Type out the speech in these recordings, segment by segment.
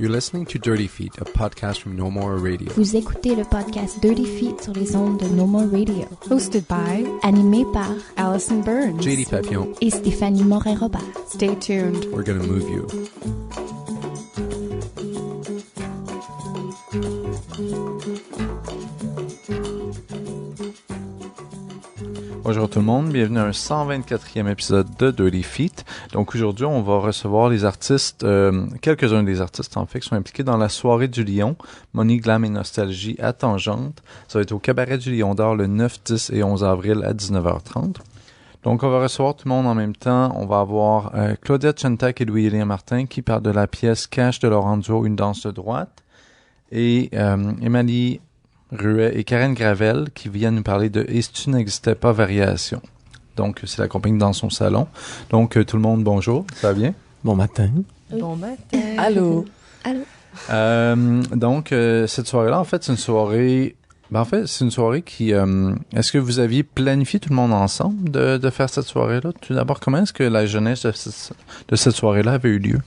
You're listening to Dirty Feet, a podcast from No More Radio. Vous écoutez le podcast Dirty Feet sur les ondes de No More Radio. Hosted by, Animé par Allison Burns, JD Papillon, et Stéphanie Morin-Robert. Stay tuned. We're gonna move you. Bonjour tout le monde, bienvenue à un 124e épisode de Dirty Feet. Donc aujourd'hui, on va recevoir les artistes, quelques-uns des artistes en fait, qui sont impliqués dans la soirée du Lion, Money, Glam et Nostalgie à Tangente. Ça va être au Cabaret du Lion d'Or le 9, 10 et 11 avril à 19h30. Donc on va recevoir tout le monde en même temps. On va avoir Claudia Tchentak et Louis-Élien Martin qui parlent de la pièce Cash de Laurent Duo, Une danse de droite. Et Émilie Ruet et Karen Gravel qui viennent nous parler de « Et si tu n'existais pas, variation ». Donc, c'est la compagnie dans son salon. Donc, tout le monde, bonjour, ça va bien? Bon matin. Bon matin. Allô. Donc, cette soirée-là, en fait, c'est une soirée... c'est une soirée qui... est-ce que vous aviez planifié tout le monde ensemble de faire cette soirée-là? Tout d'abord, comment est-ce que la jeunesse de cette soirée-là avait eu lieu?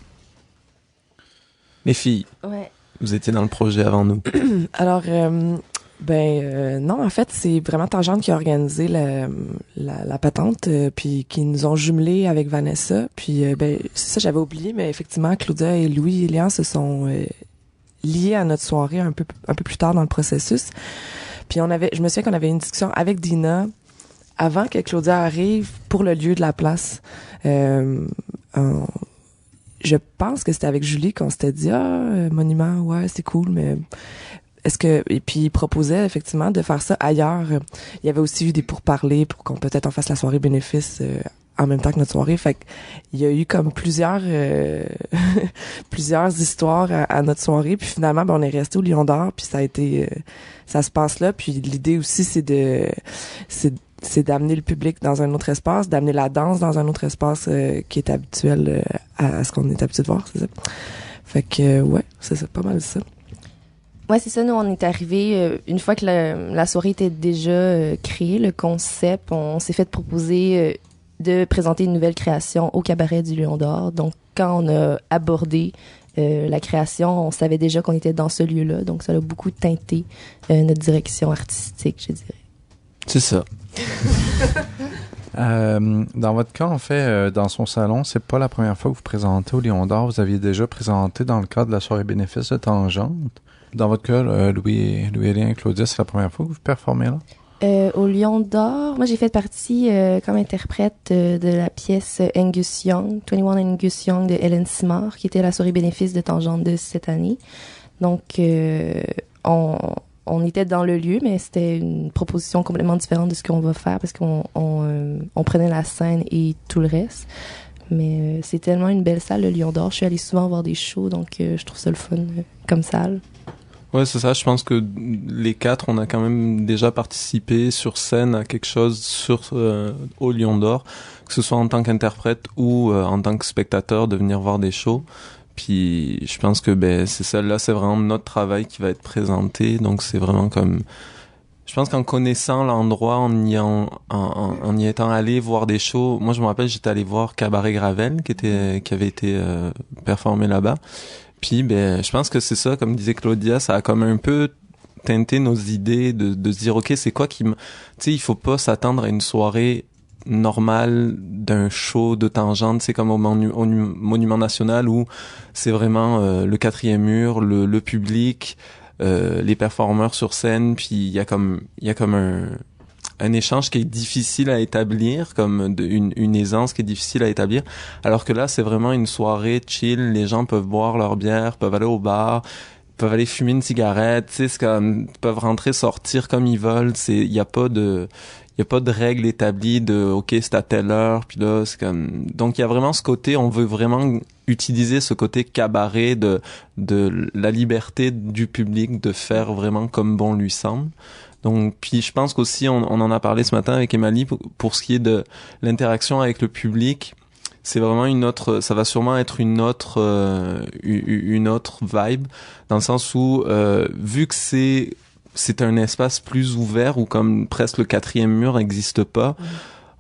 Les filles, Ouais. vous étiez dans le projet avant nous. Alors, non, en fait, c'est vraiment Tangente qui a organisé la patente, puis qui nous ont jumelés avec Vanessa. Puis, c'est ça, j'avais oublié, mais effectivement, Claudia et Louis et Léon se sont liés à notre soirée un peu plus tard dans le processus. Puis je me souviens qu'on avait une discussion avec Dina avant que Claudia arrive pour le lieu de la place. Je pense que c'était avec Julie qu'on s'était dit monument, ouais, c'est cool, mais est-ce que... Et puis il proposait effectivement de faire ça ailleurs. Il y avait aussi eu des pourparlers pour qu'on peut-être en fasse la soirée bénéfice en même temps que notre soirée. Fait qu'il y a eu comme plusieurs histoires à notre soirée. Puis finalement, on est resté au Lion d'Or. Puis ça a été... ça se passe là. Puis l'idée aussi, c'est d'amener le public dans un autre espace, d'amener la danse dans un autre espace qui est habituel à ce qu'on est habitué de voir, c'est ça. Fait que, ouais, c'est ça, pas mal ça. Ouais, c'est ça. Nous, on est arrivés une fois que la soirée était déjà créée, le concept, on s'est fait proposer de présenter une nouvelle création au Cabaret du Lion d'Or. Donc, quand on a abordé la création, on savait déjà qu'on était dans ce lieu-là. Donc, ça a beaucoup teinté notre direction artistique, je dirais. C'est ça. Dans votre cas, en fait, dans son salon, c'est pas la première fois que vous présentez au Lion d'Or. Vous aviez déjà présenté dans le cadre de la soirée bénéfice de Tangente. Dans votre cas, Louis-Élien et Claudia, c'est la première fois que vous performez là? Au Lion d'Or, moi j'ai fait partie comme interprète de la pièce Angus Young, 21 Angus Young de Hélène Simard, qui était la soirée bénéfice de Tangente de cette année. Donc on était dans le lieu, mais c'était une proposition complètement différente de ce qu'on va faire parce qu'on prenait la scène et tout le reste. Mais c'est tellement une belle salle, le Lion d'Or. Je suis allée souvent voir des shows, donc je trouve ça le fun comme salle. Ouais, c'est ça. Je pense que les quatre, on a quand même déjà participé sur scène à quelque chose au Lion d'Or, que ce soit en tant qu'interprète ou en tant que spectateur, de venir voir des shows. Puis je pense que c'est ça, là c'est vraiment notre travail qui va être présenté, donc c'est vraiment comme, je pense qu'en connaissant l'endroit, en y étant allé voir des shows, moi je me rappelle j'étais allé voir Cabaret Gravel qui avait été performé là-bas. Puis je pense que c'est ça, comme disait Claudia, ça a comme un peu teinté nos idées de se dire ok, c'est quoi qui tu sais, il faut pas s'attendre à une soirée normal d'un show de Tangente, c'est comme au Monument National où c'est vraiment le quatrième mur, le public, les performeurs sur scène, puis il y a comme un échange qui est difficile à établir, comme une aisance qui est difficile à établir, alors que là c'est vraiment une soirée chill, les gens peuvent boire leur bière, peuvent aller au bar, peuvent aller fumer une cigarette, tu sais, c'est comme, peuvent rentrer, sortir comme ils veulent, il y a pas de règles établies de ok, c'est à telle heure, puis là c'est comme, donc il y a vraiment ce côté, on veut vraiment utiliser ce côté cabaret de la liberté du public de faire vraiment comme bon lui semble. Donc puis je pense qu'aussi on en a parlé ce matin avec Émilie pour ce qui est de l'interaction avec le public. C'est vraiment ça va sûrement être une autre vibe, dans le sens où vu que c'est un espace plus ouvert où comme presque le quatrième mur n'existe pas,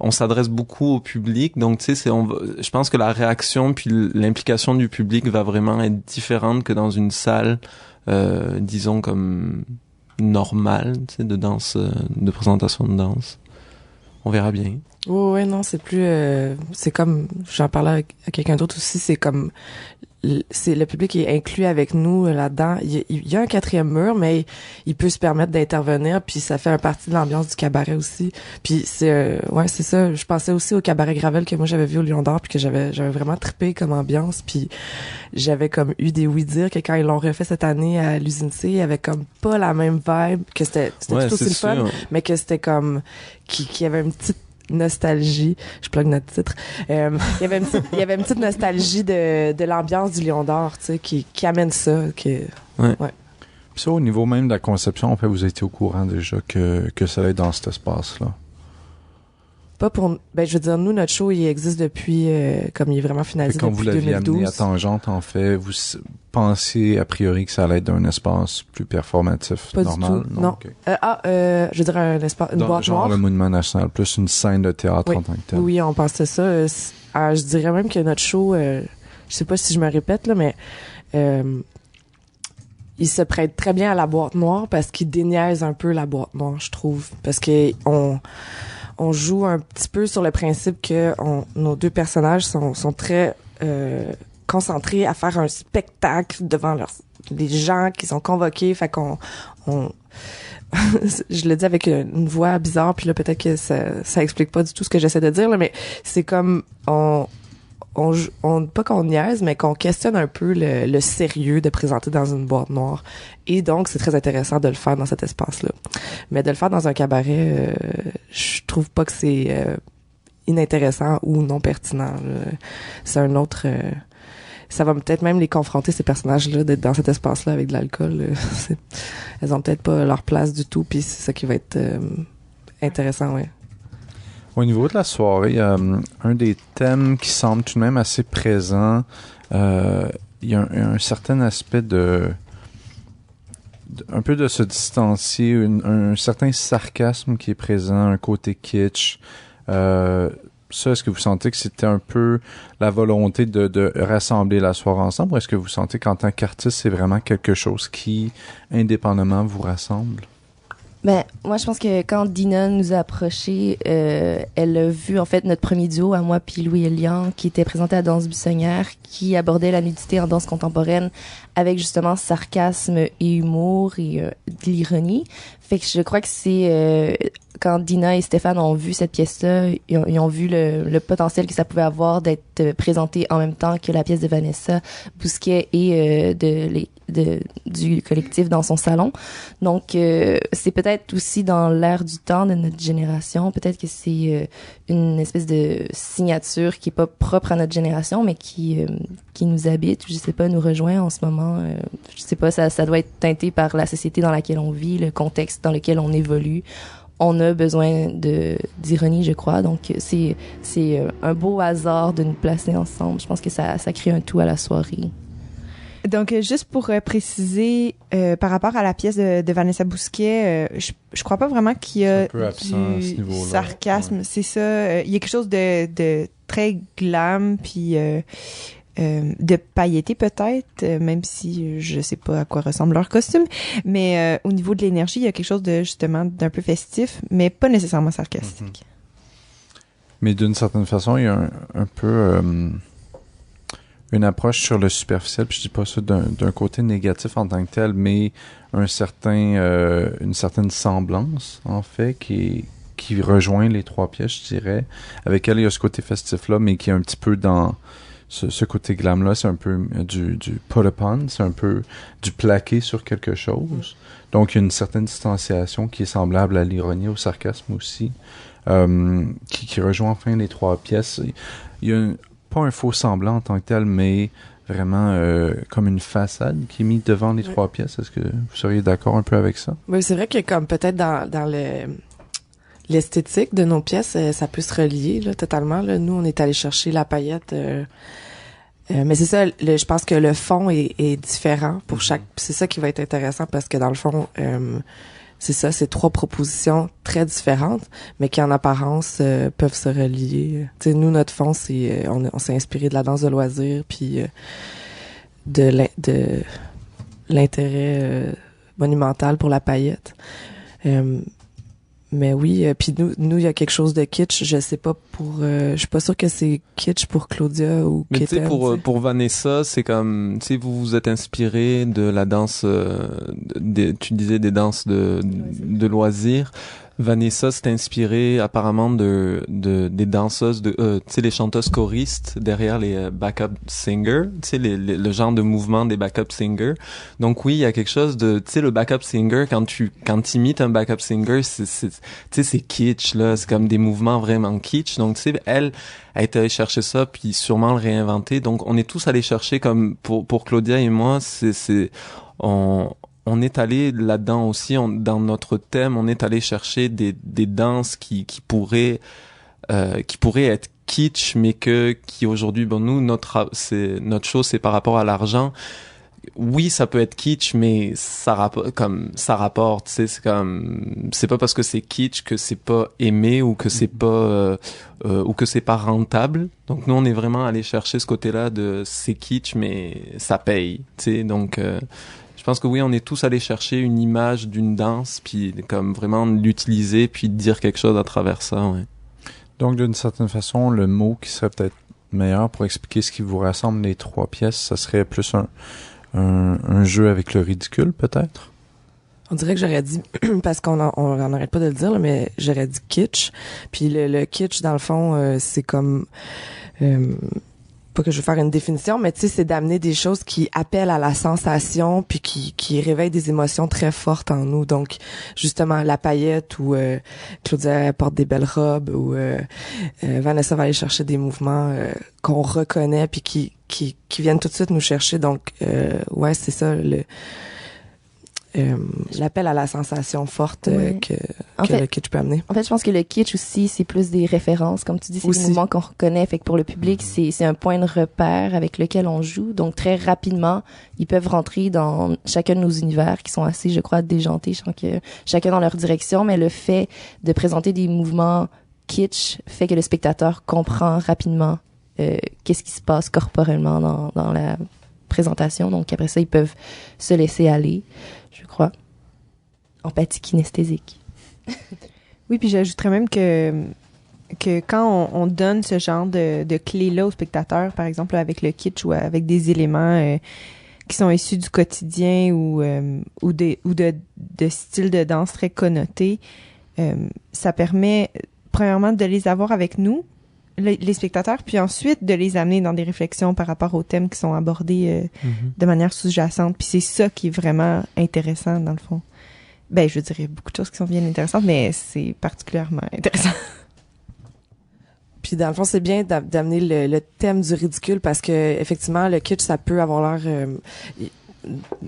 on s'adresse beaucoup au public, donc tu sais, je pense que la réaction puis l'implication du public va vraiment être différente que dans une salle, disons comme normale, tu sais, de danse, de présentation de danse. On verra bien. Ouais, non, c'est plus, c'est comme, j'en parlais à quelqu'un d'autre aussi, c'est comme, c'est le public est inclus avec nous là-dedans. Il y a un quatrième mur, mais il peut se permettre d'intervenir, puis ça fait un partie de l'ambiance du cabaret aussi. Puis c'est c'est ça. Je pensais aussi au cabaret Gravel que moi j'avais vu au Lion d'Or, puis que j'avais vraiment trippé comme ambiance, puis j'avais comme eu des oui-dire que quand ils l'ont refait cette année à l'Usine C, il y avait comme pas la même vibe, que c'était tout aussi le fun, mais que c'était comme qu'il y avait une petite nostalgie, je plug notre titre. Il y avait une petite nostalgie de l'ambiance du Lion d'Or, tu sais, qui amène ça. Ouais. Puis ça, au niveau même de la conception, en fait, vous étiez au courant déjà que ça allait être dans cet espace-là. Pas pour, je veux dire, nous, notre show, il existe depuis, comme il est vraiment finalisé depuis 2012. Quand vous l'aviez amené à Tangente, en fait, vous pensiez a priori que ça allait être un espace plus performatif, pas normal? Du tout. Non. Okay. Je veux dire un espace, une boîte genre noire. Le Monument National, plus une scène de théâtre en tant que tel. Oui, on pensait ça. Je dirais même que notre show, je sais pas si je me répète, là, mais il se prête très bien à la boîte noire parce qu'il déniaise un peu la boîte noire, je trouve. Parce que on joue un petit peu sur le principe que nos deux personnages sont très concentrés à faire un spectacle devant les gens qui sont convoqués. Fait qu'on je le dis avec une voix bizarre, puis là peut-être que ça explique pas du tout ce que j'essaie de dire, là, mais c'est comme pas qu'on niaise, mais qu'on questionne un peu le sérieux de présenter dans une boîte noire. Et donc, c'est très intéressant de le faire dans cet espace-là. Mais de le faire dans un cabaret, je trouve pas que c'est inintéressant ou non pertinent. C'est un autre... ça va peut-être même les confronter, ces personnages-là, d'être dans cet espace-là avec de l'alcool. Elles ont peut-être pas leur place du tout, puis c'est ça qui va être intéressant, ouais. Au niveau de la soirée, un des thèmes qui semble tout de même assez présent, il y a un certain aspect un peu de se distancier, un certain sarcasme qui est présent, un côté kitsch. Ça, est-ce que vous sentez que c'était un peu la volonté de rassembler la soirée ensemble, ou est-ce que vous sentez qu'en tant qu'artiste, c'est vraiment quelque chose qui, indépendamment, vous rassemble? Moi, je pense que quand Dina nous a approchés, elle a vu, en fait, notre premier duo, à moi puis Louis Elian, qui était présenté à Danse Buissonnière, qui abordait la nudité en danse contemporaine avec, justement, sarcasme et humour et de l'ironie. Fait que je crois que c'est... quand Dina et Stéphane ont vu cette pièce-là, ils ont vu le potentiel que ça pouvait avoir d'être présenté en même temps que la pièce de Vanessa Bousquet et du collectif dans son salon. Donc, c'est peut-être aussi dans l'air du temps de notre génération. Peut-être que c'est une espèce de signature qui est pas propre à notre génération, mais qui nous habite, je sais pas, nous rejoint en ce moment. Je sais pas, ça doit être teinté par la société dans laquelle on vit, le contexte dans lequel on évolue. On a besoin d'ironie, je crois. Donc, c'est un beau hasard de nous placer ensemble. Je pense que ça crée un tout à la soirée. Donc, juste pour préciser, par rapport à la pièce de Vanessa Bousquet, je crois pas vraiment qu'il y a du sarcasme. Ouais. C'est ça. Il y a quelque chose de très glam, puis de pailleté peut-être, même si je sais pas à quoi ressemble leur costume. Mais au niveau de l'énergie, il y a quelque chose justement d'un peu festif, mais pas nécessairement sarcastique. Mm-hmm. Mais d'une certaine façon, il y a un peu... une approche sur le superficiel, puis je dis pas ça d'un côté négatif en tant que tel, mais une certaine semblance, en fait, qui rejoint les trois pièces, je dirais, avec elle, il y a ce côté festif-là, mais qui est un petit peu dans ce côté glam-là, c'est un peu du put upon, c'est un peu du plaqué sur quelque chose. Donc, il y a une certaine distanciation qui est semblable à l'ironie, au sarcasme aussi, qui rejoint enfin les trois pièces. Il y a pas un faux semblant en tant que tel, mais vraiment comme une façade qui est mise devant les trois pièces. Est-ce que vous seriez d'accord un peu avec ça? Oui, c'est vrai que comme peut-être dans l'esthétique de nos pièces, ça peut se relier là, totalement. Là. Nous, on est allé chercher la paillette. Mais c'est ça, je pense que le fond est différent pour chaque... C'est ça qui va être intéressant parce que dans le fond... c'est ça, c'est 3 propositions très différentes, mais qui en apparence peuvent se relier. Tu sais, nous, notre fond, c'est on s'est inspiré de la danse de loisir, puis de l'intérêt monumental pour la paillette. Mais oui, puis nous, il y a quelque chose de kitsch. Je sais pas je suis pas sûre que c'est kitsch pour Claudia ou mais Kéten. Tu sais, pour Vanessa, c'est comme, tu sais, vous vous êtes inspiré de la danse, tu disais des danses de loisirs. Vanessa s'est inspirée apparemment des danseuses tu sais, les chanteuses choristes derrière les backup singers, tu sais, le genre de mouvement des backup singers. Donc oui, il y a quelque chose de, tu sais, le backup singer, quand tu imites un backup singer, tu sais, c'est kitsch, là, c'est comme des mouvements vraiment kitsch. Donc tu sais, elle a été allée chercher ça, puis sûrement le réinventer. Donc on est tous allés chercher, comme pour Claudia et moi, on est allé là-dedans aussi, dans notre thème, on est allé chercher des danses qui pourraient être kitsch, mais qui aujourd'hui, bon, nous, notre chose, c'est par rapport à l'argent. Oui, ça peut être kitsch, mais ça rapporte, tu sais, c'est pas parce que c'est kitsch que c'est pas aimé ou que c'est pas rentable. Donc nous, on est vraiment allé chercher ce côté-là de c'est kitsch, mais ça paye, tu sais, donc je pense que oui, on est tous allés chercher une image d'une danse, puis comme vraiment l'utiliser, puis dire quelque chose à travers ça, ouais. Donc, d'une certaine façon, le mot qui serait peut-être meilleur pour expliquer ce qui vous rassemble les 3 pièces, ça serait plus un jeu avec le ridicule, peut-être? On dirait que j'aurais dit, parce qu'on n'arrête pas de le dire, là, mais j'aurais dit kitsch. Puis le kitsch, dans le fond, c'est comme... pas que je veux faire une définition, mais tu sais, c'est d'amener des choses qui appellent à la sensation, puis qui réveillent des émotions très fortes en nous. Donc, justement, la paillette, ou Claudia porte des belles robes, ou Vanessa va aller chercher des mouvements qu'on reconnaît, puis qui viennent tout de suite nous chercher. Donc, ouais, c'est ça, l'appel à la sensation forte que le kitsch peut amener. En fait, je pense que le kitsch aussi, c'est plus des références. Comme tu dis, c'est des mouvements qu'on reconnaît. Fait que pour le public, c'est un point de repère avec lequel on joue. Donc, très rapidement, ils peuvent rentrer dans chacun de nos univers qui sont assez, je crois, déjantés, chacun dans leur direction. Mais le fait de présenter des mouvements kitsch fait que le spectateur comprend rapidement qu'est-ce qui se passe corporellement dans la présentation. Donc, après ça, ils peuvent se laisser aller, je crois. Empathie kinesthésique. Oui, puis j'ajouterais même que quand on donne ce genre de clés-là au spectateur, par exemple avec le kitsch ou avec des éléments qui sont issus du quotidien ou de styles de danse très connotés, ça permet premièrement de les avoir avec nous, les spectateurs, puis ensuite de les amener dans des réflexions par rapport aux thèmes qui sont abordés de manière sous-jacente. Puis c'est ça qui est vraiment intéressant, dans le fond. Ben, je dirais beaucoup de choses qui sont bien intéressantes, mais c'est particulièrement intéressant. Puis dans le fond, c'est bien d'amener le thème du ridicule, parce que effectivement, le kitsch, ça peut avoir l'air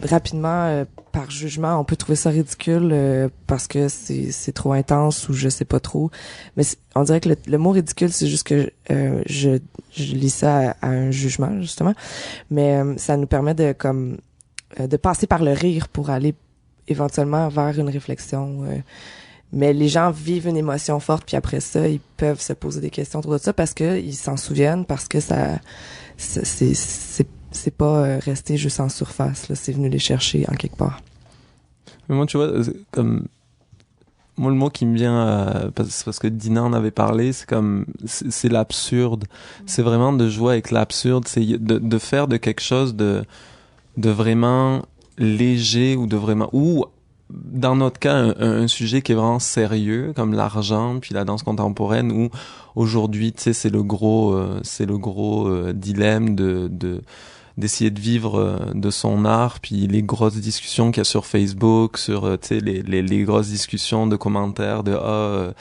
rapidement, par jugement, on peut trouver ça ridicule parce que c'est trop intense ou je sais pas trop. Mais on dirait que le mot ridicule, c'est juste que je lis ça à un jugement, justement. Mais ça nous permet de passer par le rire pour aller éventuellement vers une réflexion. Mais les gens vivent une émotion forte, puis après ça, ils peuvent se poser des questions autour de ça parce que ils s'en souviennent, parce que c'est pas resté juste en surface, là, c'est venu les chercher en quelque part. Mais moi, tu vois, comme moi, le mot qui me vient parce que Dina en avait parlé, c'est l'absurde. C'est vraiment de jouer avec l'absurde, c'est de faire de quelque chose de vraiment léger ou dans notre cas un sujet qui est vraiment sérieux comme l'argent puis la danse contemporaine, où aujourd'hui, tu sais, c'est le gros dilemme d'essayer de vivre de son art, puis les grosses discussions qu'il y a sur Facebook, sur tu sais les grosses discussions de commentaires de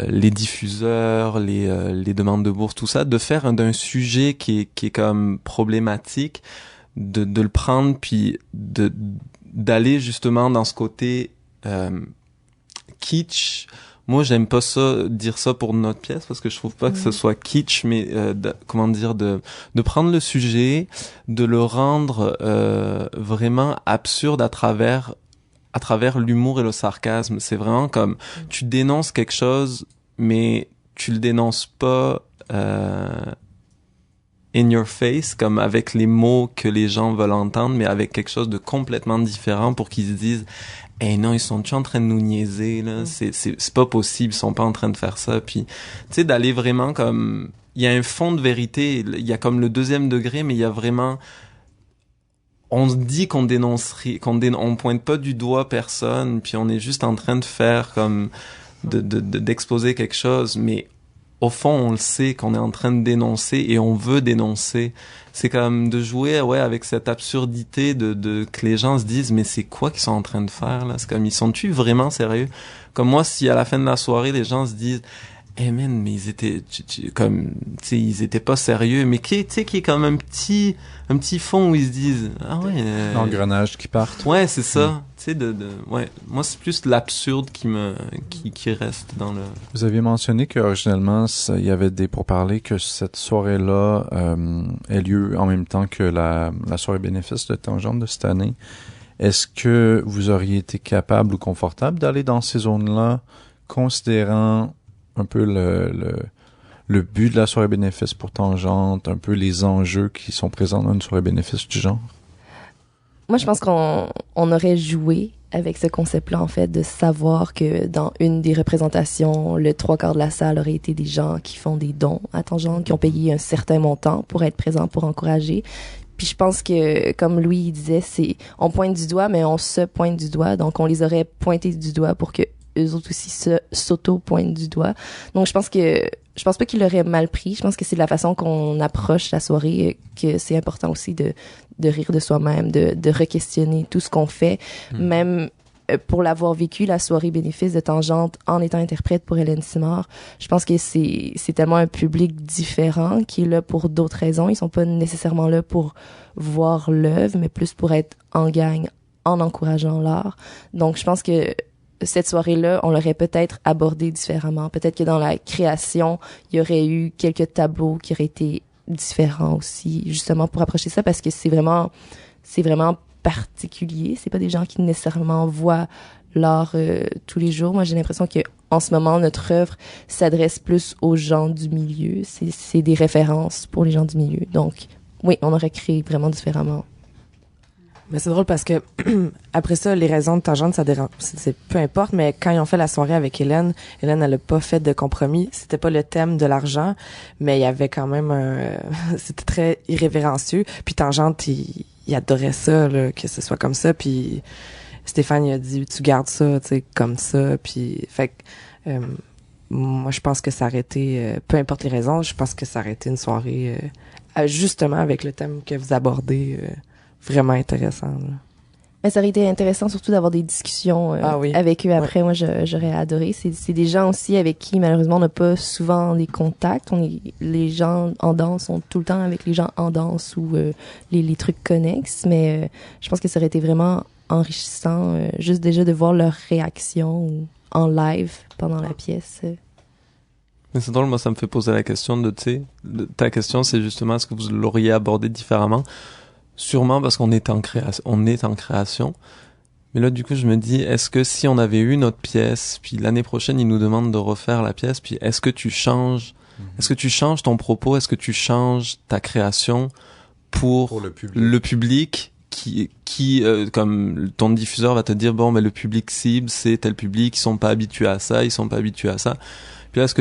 les diffuseurs, les demandes de bourse, tout ça, de faire d'un sujet qui est comme problématique, de le prendre puis d'aller justement dans ce côté kitsch. Moi, j'aime pas dire ça pour notre pièce, parce que je trouve pas que ce soit kitsch, mais de prendre le sujet, de le rendre vraiment absurde à travers à travers l'humour et le sarcasme. C'est vraiment comme tu dénonces quelque chose, mais tu le dénonces pas in your face, comme avec les mots que les gens veulent entendre, mais avec quelque chose de complètement différent pour qu'ils se disent « Eh non, ils sont-tu en train de nous niaiser, là? C'est pas possible, ils sont pas en train de faire ça. » Puis, tu sais, d'aller vraiment comme... Il y a un fond de vérité, il y a comme le deuxième degré, mais il y a vraiment... On se dit qu'on dénoncerait, on pointe pas du doigt personne, puis on est juste en train de faire comme... d'exposer quelque chose, mais au fond, on le sait qu'on est en train de dénoncer et on veut dénoncer. C'est comme de jouer, avec cette absurdité que les gens se disent, mais c'est quoi qu'ils sont en train de faire, là? C'est comme, ils sont-tu vraiment sérieux? Comme moi, si à la fin de la soirée, les gens se disent, eh man, mais ils étaient, comme, tu sais, ils étaient pas sérieux, mais qui est comme un petit fond où ils se disent, ah ouais. L'engrenage qui part. Ouais, c'est ça. Tu sais, ouais. Moi, c'est plus l'absurde qui reste dans le... Vous aviez mentionné qu'originellement, il y avait des pourparlers que cette soirée-là ait lieu en même temps que la soirée bénéfice de Tangente de cette année. Est-ce que vous auriez été capable ou confortable d'aller dans ces zones-là, considérant un peu le but de la soirée bénéfice pour Tangente, un peu les enjeux qui sont présents dans une soirée bénéfice du genre? Moi, je pense qu'on aurait joué avec ce concept-là, en fait, de savoir que dans une des représentations, le 3/4 de la salle aurait été des gens qui font des dons à Tangente, qui ont payé un certain montant pour être présents, pour encourager. Puis je pense que, comme Louis disait, on pointe du doigt, mais on se pointe du doigt. Donc, on les aurait pointés du doigt pour que eux autres aussi s'auto-pointent du doigt. Donc, je pense pas qu'ils l'auraient mal pris. Je pense que c'est de la façon qu'on approche la soirée, que c'est important aussi de rire de soi-même, de re-questionner tout ce qu'on fait. Même pour l'avoir vécu, la soirée bénéfice de Tangente, en étant interprète pour Hélène Simard, je pense que c'est tellement un public différent qui est là pour d'autres raisons. Ils sont pas nécessairement là pour voir l'œuvre, mais plus pour être en gang, en encourageant l'art. Donc, je pense que cette soirée-là, on l'aurait peut-être abordée différemment. Peut-être que dans la création, il y aurait eu quelques tableaux qui auraient été différents aussi, justement pour approcher ça, parce que c'est vraiment particulier. C'est pas des gens qui nécessairement voient l'art tous les jours. Moi, j'ai l'impression que en ce moment, notre œuvre s'adresse plus aux gens du milieu. C'est des références pour les gens du milieu. Donc, oui, on aurait créé vraiment différemment. Mais c'est drôle parce que après ça, les raisons de Tangente, ça dérange. C'est peu importe, mais quand ils ont fait la soirée avec Hélène, elle a pas fait de compromis. C'était pas le thème de l'argent, mais il y avait quand même c'était très irrévérencieux. Puis Tangente, il adorait ça, là, que ce soit comme ça. Puis Stéphane, il a dit, tu gardes ça, tu sais, comme ça. Puis, fait que, moi, je pense que ça aurait été, peu importe les raisons, je pense que ça aurait été une soirée, justement avec le thème que vous abordez, vraiment intéressant, là. Mais ça aurait été intéressant surtout d'avoir des discussions avec eux après. Moi, j'aurais adoré. C'est des gens aussi avec qui, malheureusement, on n'a pas souvent des contacts. Les gens en danse sont tout le temps avec les gens en danse ou les trucs connexes. Mais je pense que ça aurait été vraiment enrichissant, juste déjà de voir leur réaction en live pendant la pièce. Mais c'est drôle, moi, ça me fait poser la question ta question, c'est justement, est-ce que vous l'auriez abordé différemment? Sûrement parce qu'on est en création. Mais là, du coup, je me dis, est-ce que si on avait eu notre pièce, puis l'année prochaine, ils nous demandent de refaire la pièce, puis est-ce que tu changes ton propos, est-ce que tu changes ta création pour le public qui comme ton diffuseur va te dire, bon, mais le public cible, c'est tel public, ils sont pas habitués à ça. Puis là, est-ce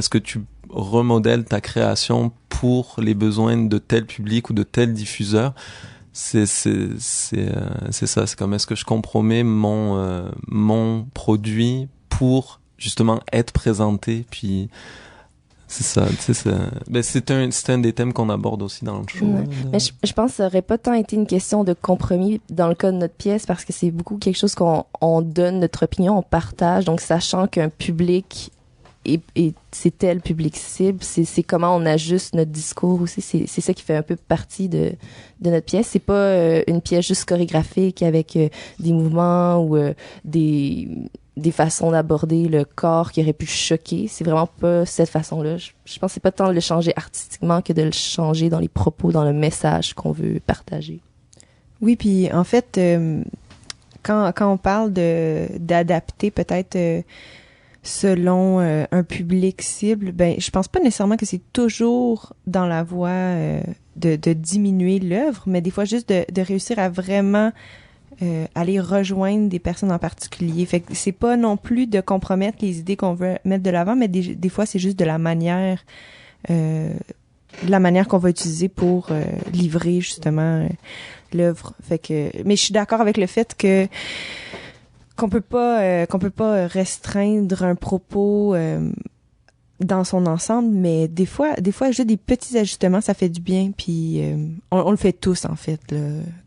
que tu remodèles ta création pour les besoins de tel public ou de tel diffuseur? C'est ça. C'est comme, est-ce que je compromets mon produit pour justement être présenté? Puis c'est ça. Ben, c'est un des thèmes qu'on aborde aussi dans le show. Ouais. Mais je pense que ça aurait pas tant été une question de compromis dans le cas de notre pièce, parce que c'est beaucoup quelque chose qu'on donne notre opinion, on partage. Donc, sachant qu'un public et c'est tel public cible, c'est comment on ajuste notre discours aussi, c'est ça qui fait un peu partie de notre pièce. C'est pas une pièce juste chorégraphique avec des mouvements ou des façons d'aborder le corps qui auraient pu choquer. C'est vraiment pas cette façon-là. Je pense que c'est pas tant de le changer artistiquement que de le changer dans les propos, dans le message qu'on veut partager. Oui, puis en fait, quand on parle d'adapter peut-être selon un public cible, ben je pense pas nécessairement que c'est toujours dans la voie de diminuer l'œuvre, mais des fois juste de réussir à vraiment aller rejoindre des personnes en particulier. Fait que c'est pas non plus de compromettre les idées qu'on veut mettre de l'avant, mais des fois c'est juste de la manière qu'on va utiliser pour livrer justement l'œuvre. Fait que, mais je suis d'accord avec le fait qu'on peut pas restreindre un propos dans son ensemble, mais des fois juste des petits ajustements, ça fait du bien, puis on le fait tous en fait là,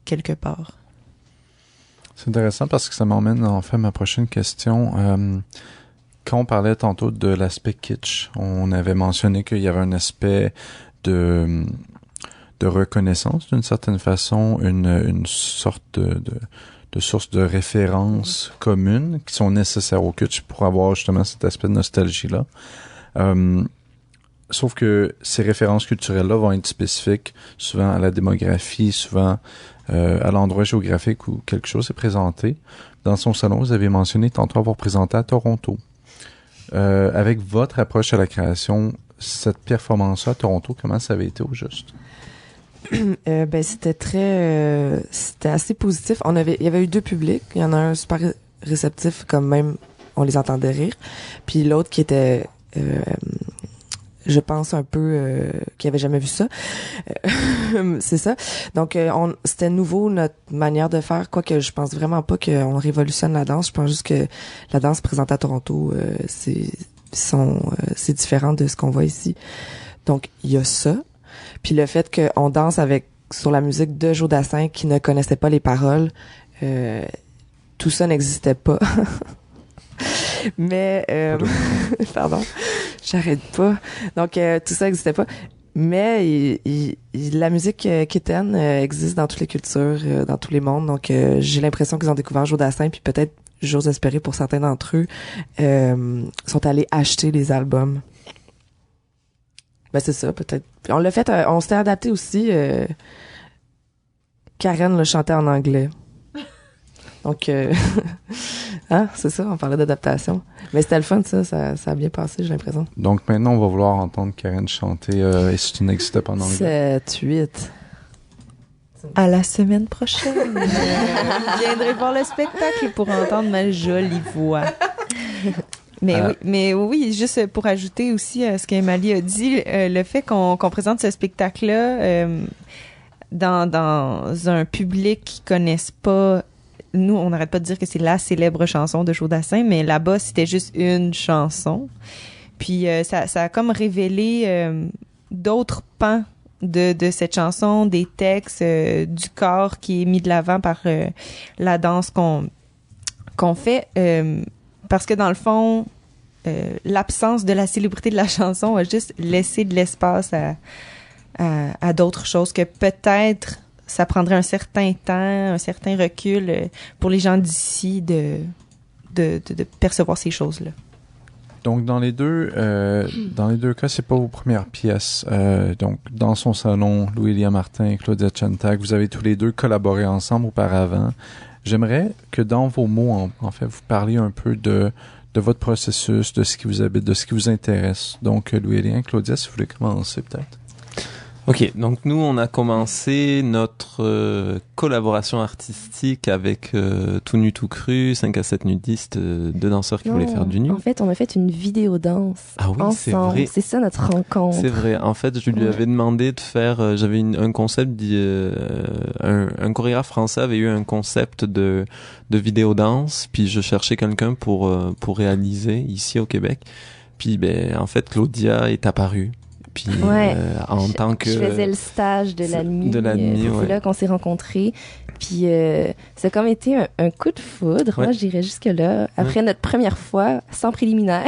quelque part. C'est intéressant parce que ça m'emmène en fait à ma prochaine question. Quand on parlait tantôt de l'aspect kitsch, on avait mentionné qu'il y avait un aspect de reconnaissance d'une certaine façon, une sorte de sources de référence communes qui sont nécessaires au kitsch pour avoir justement cet aspect de nostalgie-là. Sauf que ces références culturelles-là vont être spécifiques souvent à la démographie, souvent à l'endroit géographique où quelque chose est présenté. Dans son salon, vous avez mentionné tantôt avoir présenté à Toronto. Avec votre approche à la création, cette performance-là à Toronto, comment ça avait été au juste? Ben c'était assez positif. Il y avait eu 2 publics. Il y en a un super réceptif, comme même on les entendait rire, puis l'autre qui était je pense un peu qui avait jamais vu ça. C'est ça. Donc c'était nouveau notre manière de faire, quoique je pense vraiment pas qu'on révolutionne la danse. Je pense juste que la danse présentée à Toronto c'est différent de ce qu'on voit ici. Donc il y a ça. Puis le fait qu'on danse sur la musique de Joe Dassin qui ne connaissait pas les paroles, tout ça n'existait pas. Mais pardon, j'arrête pas. Donc tout ça n'existait pas. Mais la musique quétaine existe dans toutes les cultures, dans tous les mondes. Donc j'ai l'impression qu'ils ont découvert Joe Dassin, puis peut-être, j'ose espérer pour certains d'entre eux, sont allés acheter les albums. Ben c'est ça, peut-être. Puis on l'a fait, on s'était adapté aussi. Karen le chantait en anglais. Donc, hein, c'est ça, on parlait d'adaptation. Mais c'était le fun, ça a bien passé, j'ai l'impression. Donc maintenant, on va vouloir entendre Karen chanter Et si tu n'existais pas en anglais. 7-8. À la semaine prochaine. Je viendrai voir le spectacle pour entendre ma jolie voix. Mais oui, juste pour ajouter aussi ce qu'Emily a dit, le fait qu'on présente ce spectacle-là dans un public qui connaisse pas. Nous, on n'arrête pas de dire que c'est la célèbre chanson de Joe Dassin, mais là-bas, c'était juste une chanson. Puis ça a comme révélé d'autres pans de cette chanson, des textes, du corps qui est mis de l'avant par la danse qu'on fait. Parce que dans le fond, l'absence de la célébrité de la chanson a juste laissé de l'espace à d'autres choses que peut-être ça prendrait un certain temps, un certain recul pour les gens d'ici de percevoir ces choses-là. Donc dans les deux cas, c'est pas vos premières pièces. Donc dans son salon, Louis-Élia Martin, Claudia Chantag, vous avez tous les deux collaboré ensemble auparavant. J'aimerais que dans vos mots, en fait, vous parliez un peu de votre processus, de ce qui vous habite, de ce qui vous intéresse. Donc Louis-Élia, Claudia, si vous voulez commencer peut-être. Ok, donc nous on a commencé notre collaboration artistique avec Tout nu tout cru, 5 à 7 nudistes, 2 danseurs qui voulaient faire du nu. En fait, on a fait une vidéo danse ensemble. C'est vrai. C'est ça notre rencontre. C'est vrai. En fait, je lui avais demandé de faire. J'avais un concept. Un chorégraphe français avait eu un concept de vidéo danse, puis je cherchais quelqu'un pour réaliser ici au Québec. Puis en fait, Claudia est apparue. Puis en tant que je faisais le stage de la nuit. C'est là qu'on s'est rencontrés. Puis ça a comme été un coup de foudre. Moi, je dirais jusque là. Après notre première fois, sans préliminaire,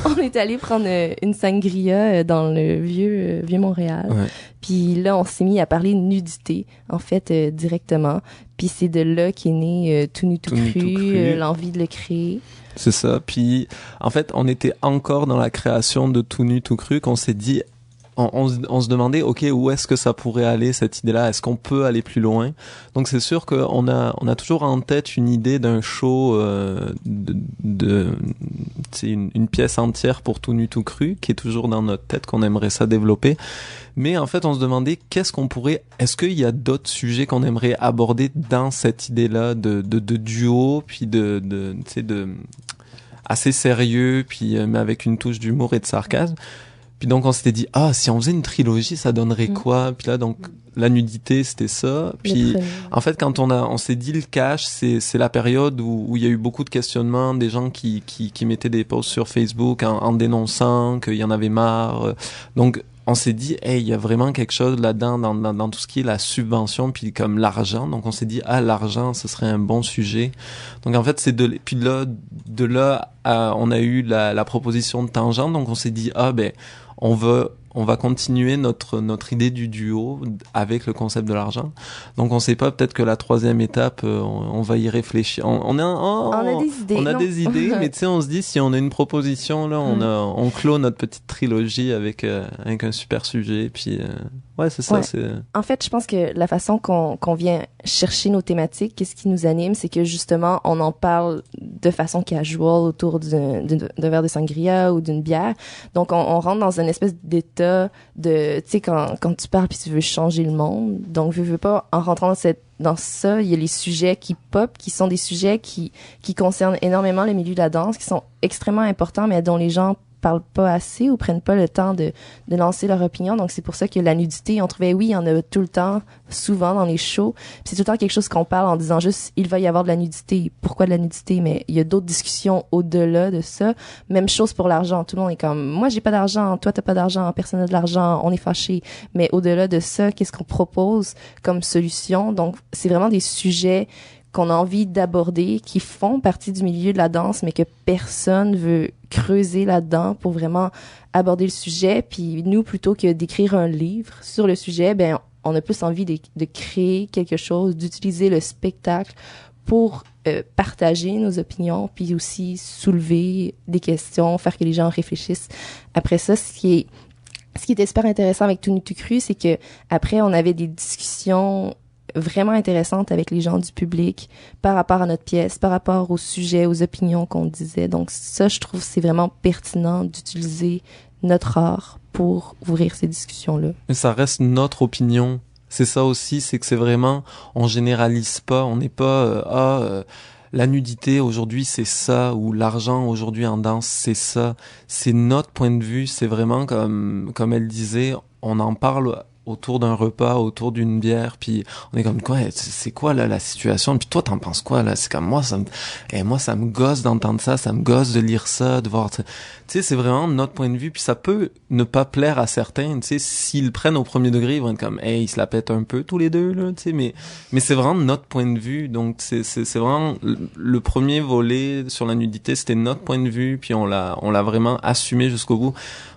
on est allé prendre une sangria dans le vieux Montréal. Ouais. Puis là, on s'est mis à parler de nudité, en fait, directement. Puis c'est de là qu'est né Tout nu tout cru, l'envie de le créer. C'est ça. Puis, en fait, on était encore dans la création de Tout nu, tout cru, qu'on s'est dit, on se demandait, ok, où est-ce que ça pourrait aller cette idée-là? Est-ce qu'on peut aller plus loin? Donc c'est sûr qu'on a toujours en tête une idée d'un show c'est une pièce entière pour Tout nu tout cru qui est toujours dans notre tête, qu'on aimerait ça développer. Mais en fait, on se demandait est-ce qu'il y a d'autres sujets qu'on aimerait aborder dans cette idée-là de duo, puis de assez sérieux, puis mais avec une touche d'humour et de sarcasme. Puis donc on s'était dit si on faisait une trilogie, ça donnerait quoi? Puis là donc la nudité, c'était ça. Puis en fait quand on s'est dit le cash, c'est la période où il y a eu beaucoup de questionnements, des gens qui mettaient des posts sur Facebook en dénonçant qu'il y en avait marre. Donc on s'est dit, il y a vraiment quelque chose là-dedans dans tout ce qui est la subvention, puis comme l'argent. Donc on s'est dit, l'argent, ce serait un bon sujet. Donc en fait, puis là, on a eu la proposition de Tangente. Donc on s'est dit, on va continuer notre idée du duo avec le concept de l'argent. Donc on sait pas, peut-être que la troisième étape, on va y réfléchir. On a des idées, mais tu sais, on se dit, si on a une proposition là, on clôt notre petite trilogie avec un super sujet. Puis c'est ça. Ouais. En fait, je pense que la façon qu'on vient chercher nos thématiques, qu'est-ce qui nous anime, c'est que justement, on en parle de façon casual autour d'un verre de sangria ou d'une bière. Donc, on rentre dans une espèce d'état de, tu sais, quand tu parles puis tu veux changer le monde. Donc, veux pas, en rentrant dans ça, il y a les sujets qui pop, qui sont des sujets qui concernent énormément le milieu de la danse, qui sont extrêmement importants, mais dont les gens parlent pas assez ou prennent pas le temps de lancer leur opinion. Donc c'est pour ça que la nudité, on trouvait il y en a tout le temps, souvent dans les shows. Puis c'est tout le temps quelque chose qu'on parle en disant juste il va y avoir de la nudité. Pourquoi de la nudité? Mais il y a d'autres discussions au-delà de ça. Même chose pour l'argent. Tout le monde est comme moi j'ai pas d'argent, toi t'as pas d'argent, personne n'a de l'argent, on est fâchés. Mais au-delà de ça, qu'est-ce qu'on propose comme solution? Donc c'est vraiment des sujets qu'on a envie d'aborder, qui font partie du milieu de la danse, mais que personne veut creuser là-dedans pour vraiment aborder le sujet. Puis nous, plutôt que d'écrire un livre sur le sujet, on a plus envie de créer quelque chose, d'utiliser le spectacle pour partager nos opinions, puis aussi soulever des questions, faire que les gens réfléchissent. Après ça, ce qui était super intéressant avec Tout nu tout cru, c'est que après on avait des discussions vraiment intéressante avec les gens du public par rapport à notre pièce, par rapport aux sujets, aux opinions qu'on disait. Donc ça, je trouve, c'est vraiment pertinent d'utiliser notre art pour ouvrir ces discussions-là. Mais ça reste notre opinion. C'est ça aussi, c'est que c'est vraiment, on généralise pas, on n'est pas, la nudité aujourd'hui c'est ça, ou l'argent aujourd'hui en danse c'est ça. C'est notre point de vue, c'est vraiment comme elle disait, on en parle autour d'un repas, autour d'une bière, puis on est comme quoi, c'est quoi là la situation? Puis toi t'en penses quoi là? C'est comme moi ça me gosse d'entendre ça, ça me gosse de lire ça, de voir. Tu sais, c'est vraiment notre point de vue, puis ça peut ne pas plaire à certains. Tu sais, s'ils le prennent au premier degré, ils vont être comme, ils se la pètent un peu tous les deux là. Tu sais, mais c'est vraiment notre point de vue. Donc c'est vraiment le premier volet sur la nudité, c'était notre point de vue, puis on l'a vraiment assumé jusqu'au bout.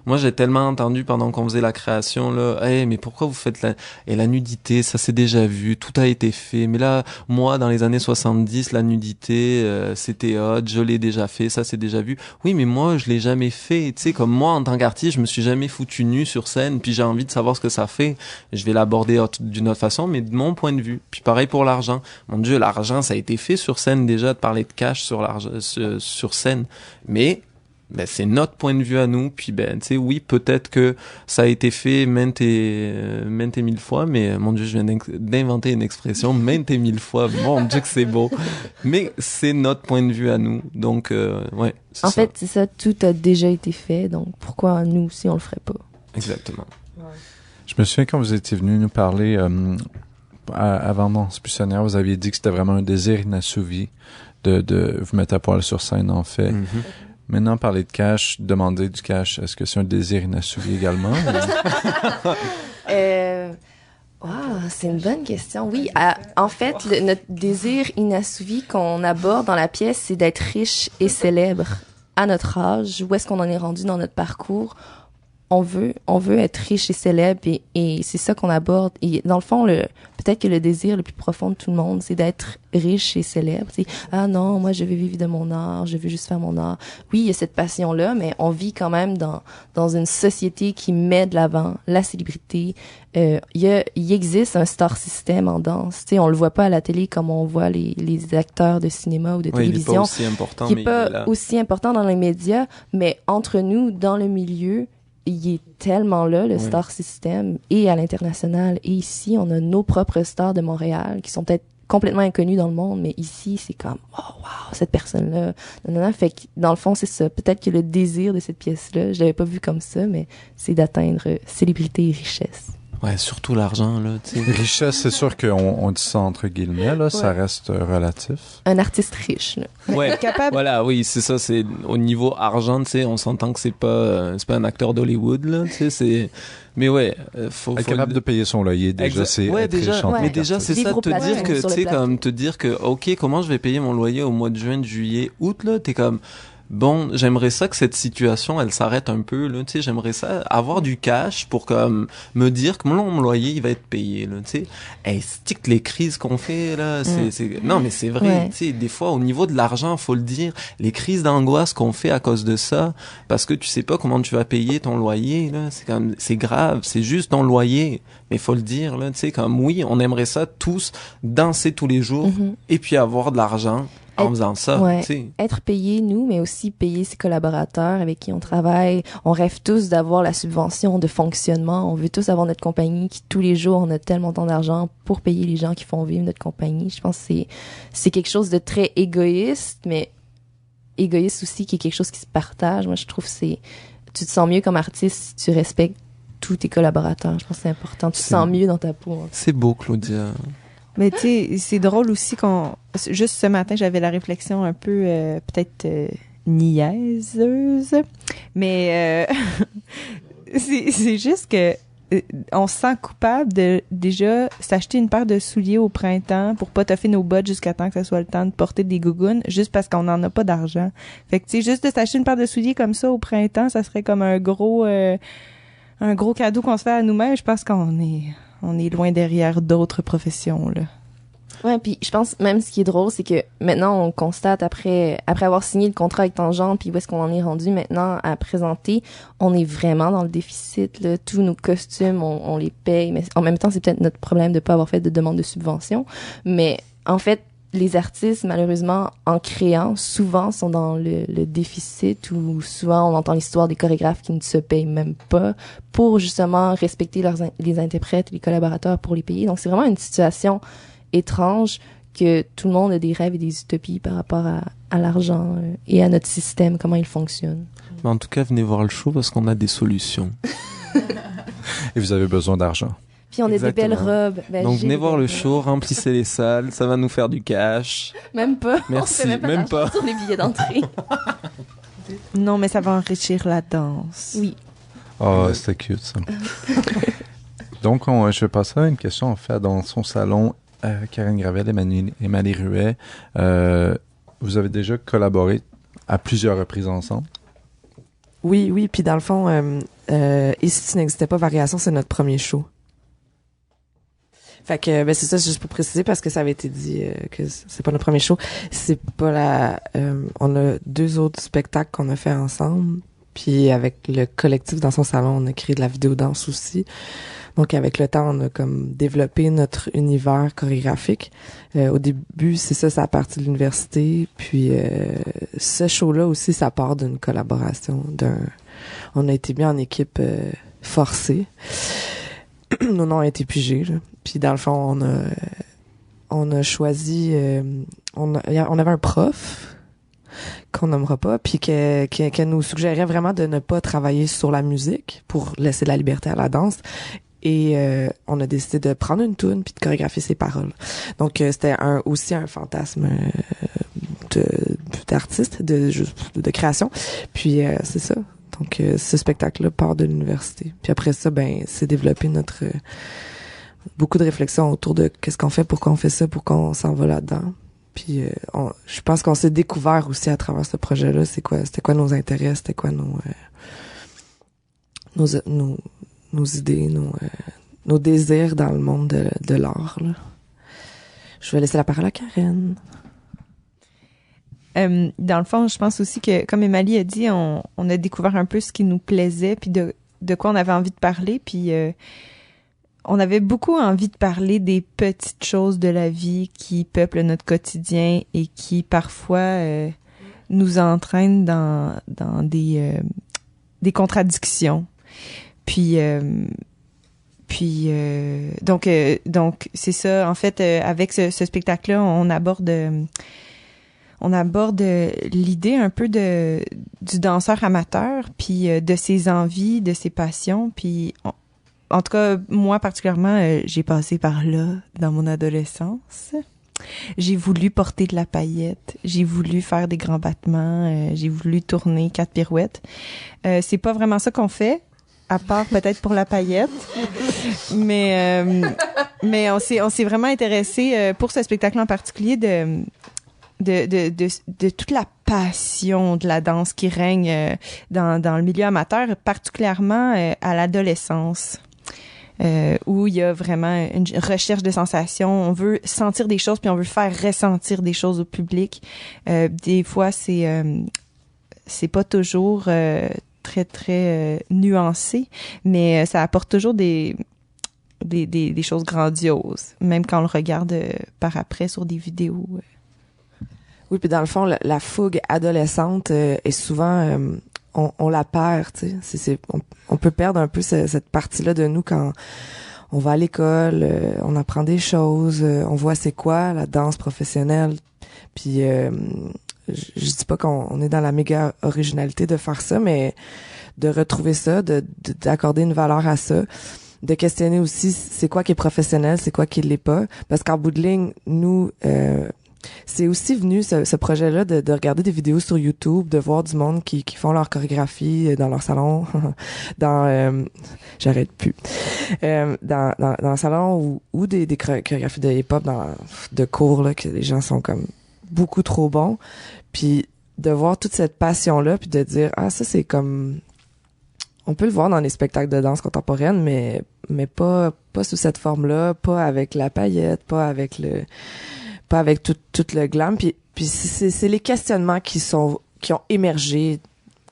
Moi, j'ai tellement entendu pendant qu'on faisait la création, là, mais pourquoi vous faites la nudité? Ça s'est déjà vu, tout a été fait. Mais là, moi, dans les années 70, la nudité, c'était hot, je l'ai déjà fait, ça c'est déjà vu. Oui, mais moi, je l'ai jamais fait. Tu sais, comme moi, en tant qu'artiste, je me suis jamais foutu nu sur scène, puis j'ai envie de savoir ce que ça fait. Je vais l'aborder d'une autre façon, mais de mon point de vue. Puis pareil pour l'argent. Mon Dieu, l'argent, ça a été fait sur scène déjà, de parler de cash sur scène. Mais c'est notre point de vue à nous, puis tu sais, oui, peut-être que ça a été fait maintes et mille fois, mais mon Dieu, je viens d'inventer une expression, maintes et mille fois, mon Dieu que c'est beau, mais c'est notre point de vue à nous, donc ouais. En fait, c'est ça, tout a déjà été fait, donc pourquoi nous aussi on le ferait pas? Exactement. Ouais. Je me souviens quand vous étiez venu nous parler avant Danse Buissonnière, vous aviez dit que c'était vraiment un désir inassouvi de vous mettre à poil sur scène, en fait. Mm-hmm. Maintenant, parler de cash, demander du cash, est-ce que c'est un désir inassouvi également? C'est une bonne question. Oui, en fait, notre désir inassouvi qu'on aborde dans la pièce, c'est d'être riche et célèbre à notre âge. Où est-ce qu'on en est rendu dans notre parcours? on veut être riche et célèbre et c'est ça qu'on aborde. Et dans le fond, peut-être que le désir le plus profond de tout le monde, c'est d'être riche et célèbre. C'est, ah non, moi je veux vivre de mon art, je veux juste faire mon art. Oui, il y a cette passion-là, mais on vit quand même dans une société qui met de l'avant la célébrité. Il existe un star system en danse. Tu sais, on le voit pas à la télé comme on voit les acteurs de cinéma ou de télévision. Il est pas aussi important, mais il est pas aussi important dans les médias, mais entre nous, dans le milieu, il est tellement là, le star system, et à l'international. Et ici, on a nos propres stars de Montréal qui sont peut-être complètement inconnus dans le monde, mais ici, c'est comme, oh, wow, cette personne-là. Fait que, dans le fond, c'est ça. Peut-être que le désir de cette pièce-là, je l'avais pas vu comme ça, mais c'est d'atteindre célébrité et richesse. Ouais, surtout l'argent, là, tu sais. Richesse, c'est sûr qu'on dit ça entre guillemets, là, ça reste relatif. Un artiste riche, là. Ouais, voilà, oui, c'est ça, c'est au niveau argent, tu sais, on s'entend que c'est pas un acteur d'Hollywood, là, tu sais, c'est... Mais ouais, faut être capable de payer son loyer, déjà, c'est ouais, être déjà, riche en mais déjà, c'est ça, te dire que, tu sais, comme, te dire que, ok, comment je vais payer mon loyer au mois de juin, de juillet, août, là, t'es comme... Bon, j'aimerais ça que cette situation, elle s'arrête un peu, là, tu sais, j'aimerais ça avoir du cash pour comme me dire que mon loyer, il va être payé, là, tu sais. Hey, c'est que les crises qu'on fait, là, non, mais c'est vrai, tu sais, des fois, au niveau de l'argent, faut le dire, les crises d'angoisse qu'on fait à cause de ça, parce que tu sais pas comment tu vas payer ton loyer, là, c'est grave, c'est juste ton loyer, mais faut le dire, là, tu sais, comme, oui, on aimerait ça tous, danser tous les jours, et puis avoir de l'argent, en faisant ça, tu sais. Être payé, nous, mais aussi payer ses collaborateurs avec qui on travaille. On rêve tous d'avoir la subvention de fonctionnement. On veut tous avoir notre compagnie qui, tous les jours, on a tellement d'argent pour payer les gens qui font vivre notre compagnie. Je pense que c'est quelque chose de très égoïste, mais égoïste aussi, qui est quelque chose qui se partage. Moi, je trouve que tu te sens mieux comme artiste si tu respectes tous tes collaborateurs. Je pense que c'est important. Tu te sens mieux dans ta peau. C'est beau, Claudia. Mais tu sais, c'est drôle aussi juste ce matin, j'avais la réflexion un peu peut-être niaiseuse, mais c'est juste que on se sent coupable de déjà s'acheter une paire de souliers au printemps pour pas toffer nos bottes jusqu'à temps que ça soit le temps de porter des gougounes juste parce qu'on n'en a pas d'argent. Fait que tu sais, juste de s'acheter une paire de souliers comme ça au printemps, ça serait comme un gros cadeau qu'on se fait à nous-mêmes. Je pense qu'on est loin derrière d'autres professions, là. Ouais, puis je pense même ce qui est drôle, c'est que maintenant on constate après avoir signé le contrat avec Tangente, puis où est-ce qu'on en est rendu maintenant à présenter, on est vraiment dans le déficit, là. Tous nos costumes, on les paye, mais en même temps c'est peut-être notre problème de pas avoir fait de demande de subvention, mais en fait les artistes, malheureusement, en créant, souvent sont dans le déficit, ou souvent on entend l'histoire des chorégraphes qui ne se payent même pas pour justement respecter les interprètes, les collaborateurs pour les payer. Donc c'est vraiment une situation étrange que tout le monde a des rêves et des utopies par rapport à l'argent et à notre système, comment il fonctionne. Mais en tout cas, venez voir le show parce qu'on a des solutions. Et vous avez besoin d'argent. Puis on a des belles robes. Donc venez voir le show, remplissez les salles, ça va nous faire du cash. Même pas. Merci, on fait même pas. Sur les billets d'entrée. Non, mais ça va enrichir la danse. Oui. Oh, c'était cute ça. Donc je vais passer à une question en fait dans son salon. Karine Gravel et Marie Ruet, vous avez déjà collaboré à plusieurs reprises ensemble? Oui, puis dans le fond, Et si tu n'existais pas, Variation, c'est notre premier show. Fait que c'est ça, juste pour préciser, parce que ça avait été dit que c'est pas notre premier show. C'est pas on a 2 autres spectacles qu'on a fait ensemble, puis avec le collectif dans son salon, on a créé de la vidéo-danse aussi. Donc, avec le temps, on a comme développé notre univers chorégraphique. Au début, c'est ça a parti de l'université. Puis, ce show-là aussi, ça part d'une collaboration. On a été bien en équipe forcée. Nos noms ont été pigés, là. Puis, dans le fond, on a choisi... on avait un prof qu'on nommera pas, puis qu'elle nous suggérait vraiment de ne pas travailler sur la musique pour laisser de la liberté à la danse. Et on a décidé de prendre une toune puis de chorégraphier ses paroles. Donc c'était aussi un fantasme d'artiste, de création. Puis c'est ça. Donc ce spectacle-là part de l'université. Puis après ça, c'est développé beaucoup de réflexions autour de qu'est-ce qu'on fait, pourquoi on fait ça, pourquoi on s'en va là-dedans. Puis je pense qu'on s'est découvert aussi à travers ce projet-là. C'était quoi nos intérêts, c'était quoi nos idées, nos désirs dans le monde de l'art, là. Je vais laisser la parole à Karen. Dans le fond, je pense aussi que, comme Emily a dit, on a découvert un peu ce qui nous plaisait, puis de quoi on avait envie de parler, puis on avait beaucoup envie de parler des petites choses de la vie qui peuplent notre quotidien et qui parfois nous entraînent dans des contradictions. Puis donc c'est ça. En fait, avec ce spectacle-là, on aborde l'idée un peu du danseur amateur, puis de ses envies, de ses passions, puis en tout cas, moi particulièrement, j'ai passé par là dans mon adolescence. J'ai voulu porter de la paillette, j'ai voulu faire des grands battements, j'ai voulu tourner 4 pirouettes. C'est pas vraiment ça qu'on fait, à part peut-être pour la paillette. Mais on s'est vraiment intéressé pour ce spectacle en particulier de toute la passion de la danse qui règne dans le milieu amateur, particulièrement à l'adolescence. Où il y a vraiment une recherche de sensations. On veut sentir des choses, puis on veut faire ressentir des choses au public. Des fois, c'est pas toujours très, très nuancé, mais ça apporte toujours des choses grandioses, même quand on le regarde par après sur des vidéos. Oui, puis dans le fond, la fougue adolescente est souvent... on la perd, tu sais. On peut perdre un peu cette partie-là de nous quand on va à l'école, on apprend des choses, on voit c'est quoi la danse professionnelle. Puis je dis pas qu'on est dans la méga originalité de faire ça, mais de retrouver ça, d'accorder une valeur à ça, de questionner aussi c'est quoi qui est professionnel, c'est quoi qui l'est pas. Parce qu'en bout de ligne, nous... c'est aussi venu ce projet-là de regarder des vidéos sur YouTube, de voir du monde qui font leur chorégraphie dans leur salon, j'arrête plus, dans le salon ou des chorégraphies de hip-hop de cours là que les gens sont comme beaucoup trop bons, puis de voir toute cette passion-là, puis de dire ça c'est comme on peut le voir dans les spectacles de danse contemporaine, mais pas sous cette forme-là, pas avec la paillette, pas avec tout le glam, puis c'est les questionnements qui ont émergé,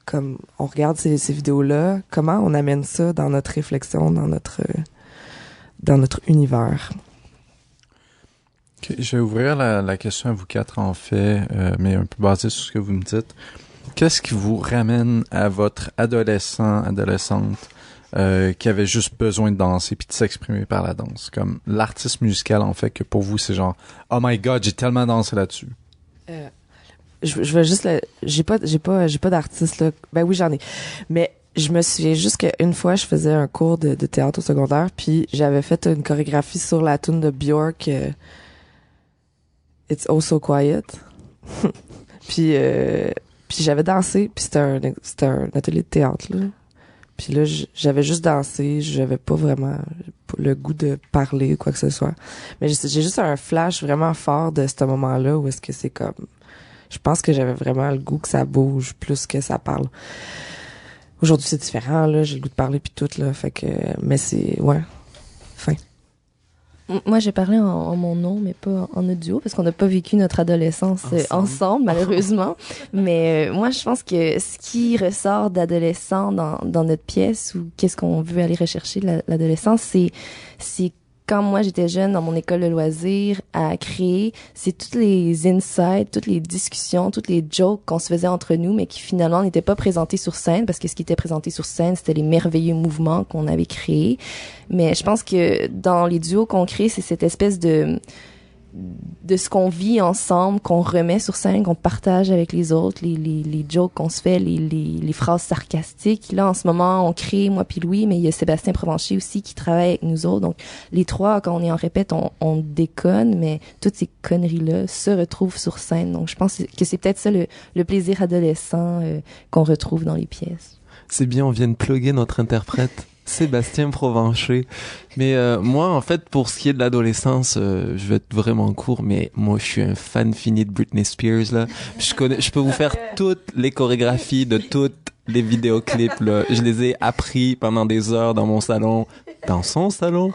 comme on regarde ces vidéos-là, comment on amène ça dans notre réflexion, dans notre univers. Okay, je vais ouvrir la question à vous quatre, en fait, mais un peu basée sur ce que vous me dites. Qu'est-ce qui vous ramène à votre adolescente, qui avait juste besoin de danser puis de s'exprimer par la danse, comme l'artiste musical en fait, que pour vous c'est genre oh my god j'ai tellement dansé là-dessus. Je vais juste j'ai pas d'artiste là. Ben oui j'en ai, mais je me souviens juste qu'une fois je faisais un cours de théâtre au secondaire, puis j'avais fait une chorégraphie sur la tune de Björk, It's Oh So Quiet. puis j'avais dansé, puis c'était un atelier de théâtre là. Puis là, j'avais juste dansé, j'avais pas vraiment le goût de parler ou quoi que ce soit. Mais j'ai juste un flash vraiment fort de ce moment-là où est-ce que c'est comme... Je pense que j'avais vraiment le goût que ça bouge plus que ça parle. Aujourd'hui, c'est différent, là, j'ai le goût de parler puis tout, là, fait que... Mais c'est... Ouais, fin. Moi, j'ai parlé en mon nom, mais pas en audio, parce qu'on n'a pas vécu notre adolescence ensemble malheureusement. Mais moi, je pense que ce qui ressort d'adolescent dans notre pièce, ou qu'est-ce qu'on veut aller rechercher de l'adolescence, c'est quand moi j'étais jeune dans mon école de loisirs à créer, c'est toutes les insights, toutes les discussions, toutes les jokes qu'on se faisait entre nous, mais qui finalement n'étaient pas présentés sur scène, parce que ce qui était présenté sur scène, c'était les merveilleux mouvements qu'on avait créés. Mais je pense que dans les duos qu'on crée, c'est cette espèce de ce qu'on vit ensemble, qu'on remet sur scène, qu'on partage avec les autres, les jokes qu'on se fait, les phrases sarcastiques. Là, en ce moment, on crée, moi puis Louis, mais il y a Sébastien Provencher aussi qui travaille avec nous autres. Donc, les trois, quand on est en répète, on déconne, mais toutes ces conneries-là se retrouvent sur scène. Donc, je pense que c'est peut-être ça le plaisir adolescent qu'on retrouve dans les pièces. C'est bien, on vient de plugger notre interprète. Sébastien Provencher. Mais moi, en fait, pour ce qui est de l'adolescence, je vais être vraiment court, mais moi, je suis un fan fini de Britney Spears, là. Je peux vous faire toutes les chorégraphies de toutes les vidéoclips, là. Je les ai appris pendant des heures dans mon salon. Dans son salon?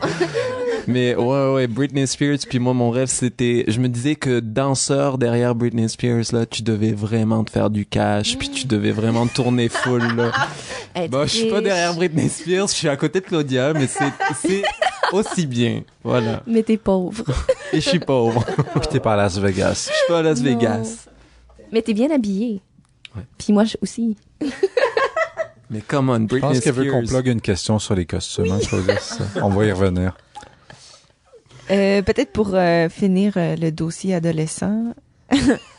Mais ouais, Britney Spears, puis moi, mon rêve, c'était... Je me disais que danseur derrière Britney Spears, là, tu devais vraiment te faire du cash, puis tu devais vraiment tourner full, là. Bon, je suis pas derrière Britney Spears, je suis à côté de Claudia, mais c'est aussi bien. Voilà. Mais t'es pauvre. Et je suis pauvre. Puis t'es pas à Las Vegas. Je suis pas à Las Vegas. Mais t'es bien habillé. Ouais. Puis moi aussi. Mais come on, Britney Spears. Je pense qu'elle veut qu'on plug une question sur les costumes, hein, Claudia, ça. On va y revenir. Peut-être pour finir le dossier adolescent.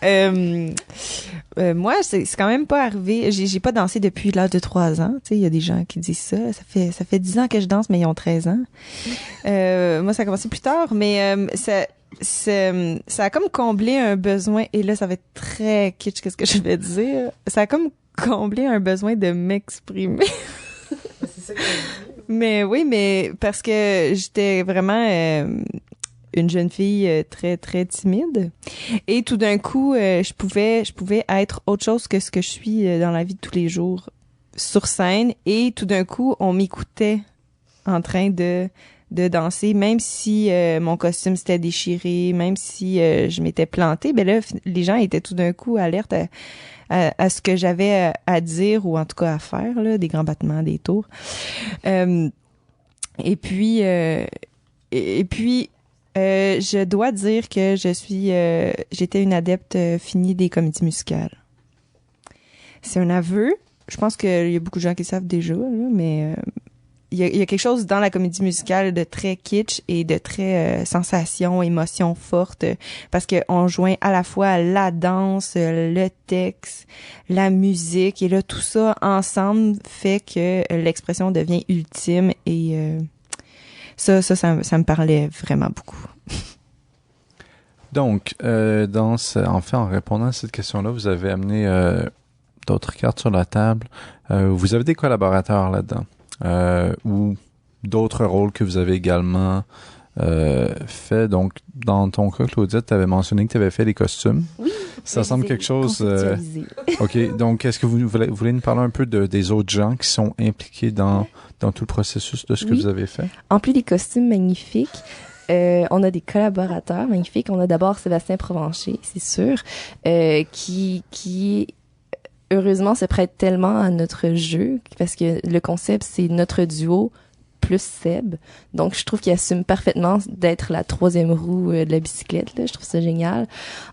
Moi, c'est quand même pas arrivé. J'ai pas dansé depuis l'âge de 3 ans. Tu sais, il y a des gens qui disent ça. Ça fait 10 ans que je danse, mais ils ont 13 ans. Moi, ça a commencé plus tard, mais ça a comme comblé un besoin. Et là, ça va être très kitsch, qu'est-ce que je vais dire. Ça a comme comblé un besoin de m'exprimer. C'est ça que mais oui, mais parce que j'étais vraiment une jeune fille très très timide et tout d'un coup je pouvais être autre chose que ce que je suis dans la vie de tous les jours sur scène, et tout d'un coup on m'écoutait en train de danser, même si mon costume s'était déchiré, même si je m'étais plantée, ben là les gens étaient tout d'un coup alertes à ce que j'avais à dire, ou en tout cas à faire, là, des grands battements, des tours. Et puis, je dois dire que j'étais une adepte finie des comédies musicales. C'est un aveu. Je pense qu'il y a beaucoup de gens qui le savent déjà, là, mais il y a quelque chose dans la comédie musicale de très kitsch et de très sensation, émotion forte, parce que on joint à la fois la danse, le texte, la musique, et là tout ça ensemble fait que l'expression devient ultime, et ça me parlait vraiment beaucoup. Donc, en répondant à cette question-là, vous avez amené d'autres cartes sur la table. Vous avez des collaborateurs là-dedans. Ou d'autres rôles que vous avez également fait. Donc, dans ton cas, Claudia, tu avais mentionné que tu avais fait les costumes. Oui. Ça semble quelque chose... OK, donc est-ce que vous voulez nous parler un peu des autres gens qui sont impliqués dans tout le processus de ce que vous avez fait? En plus des costumes magnifiques, on a des collaborateurs magnifiques. On a d'abord Sébastien Provencher, c'est sûr, qui heureusement se prête tellement à notre jeu, parce que le concept, c'est notre duo plus Seb. Donc, je trouve qu'il assume parfaitement d'être la 3e roue de la bicyclette, là. Je trouve ça génial.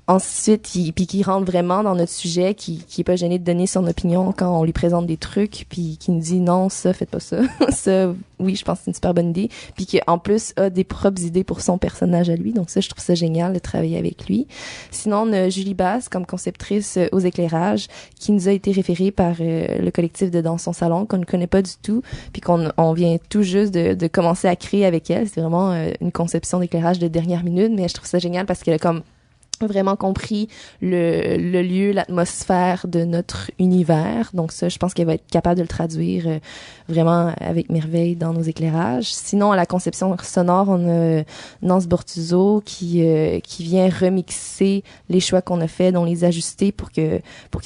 Ensuite, qui rentre vraiment dans notre sujet, qui est pas gêné de donner son opinion quand on lui présente des trucs, puis qui nous dit non, ça, faites pas ça. Ça, oui, je pense que c'est une super bonne idée. Puis qui, en plus, a des propres idées pour son personnage à lui. Donc ça, je trouve ça génial de travailler avec lui. Sinon, on a Julie Basse comme conceptrice aux éclairages, qui nous a été référée par le collectif de Dans son salon, qu'on ne connaît pas du tout, puis qu'on vient tout juste de commencer à créer avec elle. C'est vraiment une conception d'éclairage de dernière minute, mais je trouve ça génial parce qu'elle a comme vraiment compris le lieu, l'atmosphère de notre univers. Donc ça, je pense qu'elle va être capable de le traduire vraiment avec merveille dans nos éclairages. Sinon, à la conception sonore, on a Nance Bortuzzo qui vient remixer les choix qu'on a fait, dont les ajuster pour que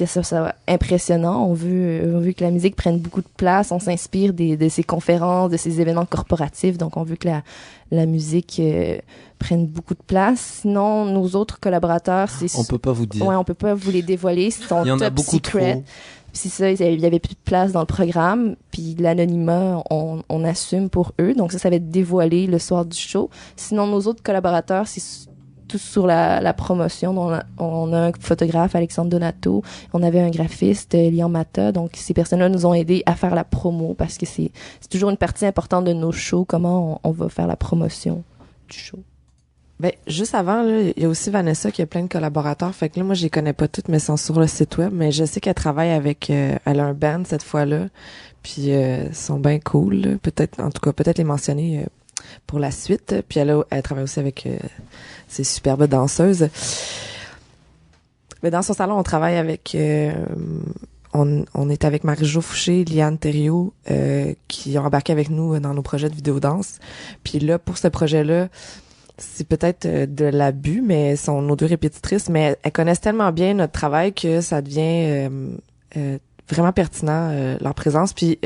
ça soit impressionnant. On veut que la musique prenne beaucoup de place. On s'inspire de ces conférences, de ces événements corporatifs. Donc on veut que la musique prennent beaucoup de place. Sinon, nos autres collaborateurs, on peut pas vous dire. Ouais, on peut pas vous les dévoiler. C'est ton il y en top a beaucoup secret. Trop. C'est ça, il y avait plus de place dans le programme. Puis l'anonymat, on assume pour eux. Donc ça va être dévoilé le soir du show. Sinon, nos autres collaborateurs, c'est tout sur la promotion. On a un photographe, Alexandre Donato. On avait un graphiste, Lian Mata. Donc, ces personnes-là nous ont aidés à faire la promo, parce que c'est toujours une partie importante de nos shows, comment on va faire la promotion du show. Ben, juste avant, là, il y a aussi Vanessa qui a plein de collaborateurs. Fait que là, moi, je les connais pas toutes, mais elles sont sur le site web. Mais je sais qu'elle travaille avec, elle a un band cette fois-là. Puis, ils sont bien cool, là. Peut-être les mentionner pour la suite. Puis elle travaille aussi avec ces superbes danseuses. Mais dans son salon, on travaille avec... on est avec Marie-Jo Fouché, Liane Thériault, qui ont embarqué avec nous dans nos projets de vidéo-danse. Puis là, pour ce projet-là, c'est peut-être de l'abus, mais sont nos 2 répétitrices, mais elles connaissent tellement bien notre travail que ça devient vraiment pertinent leur présence. Puis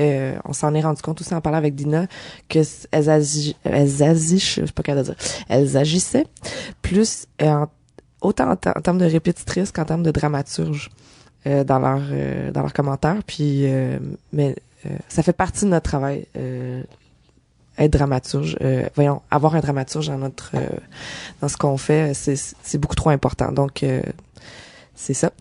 on s'en est rendu compte aussi en parlant avec Dina que elles agissaient plus autant en termes de répétitrices qu'en termes de dramaturge dans leurs commentaires. Puis mais ça fait partie de notre travail. Être dramaturge, avoir un dramaturge dans ce qu'on fait, c'est beaucoup trop important. Donc c'est ça.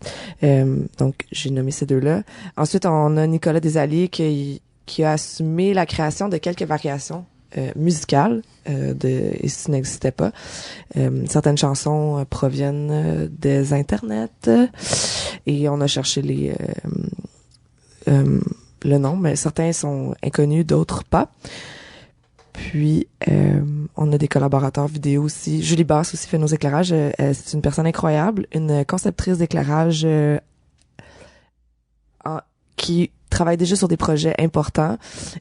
Donc j'ai nommé ces deux-là. Ensuite, on a Nicolas Desalliés qui a assumé la création de quelques variations musicales et si tu n'existais pas. Certaines chansons proviennent des internets et on a cherché le nom, mais certains sont inconnus, d'autres pas. Puis, on a des collaborateurs vidéo aussi. Julie Basse aussi fait nos éclairages. C'est une personne incroyable, une conceptrice d'éclairage qui travaille déjà sur des projets importants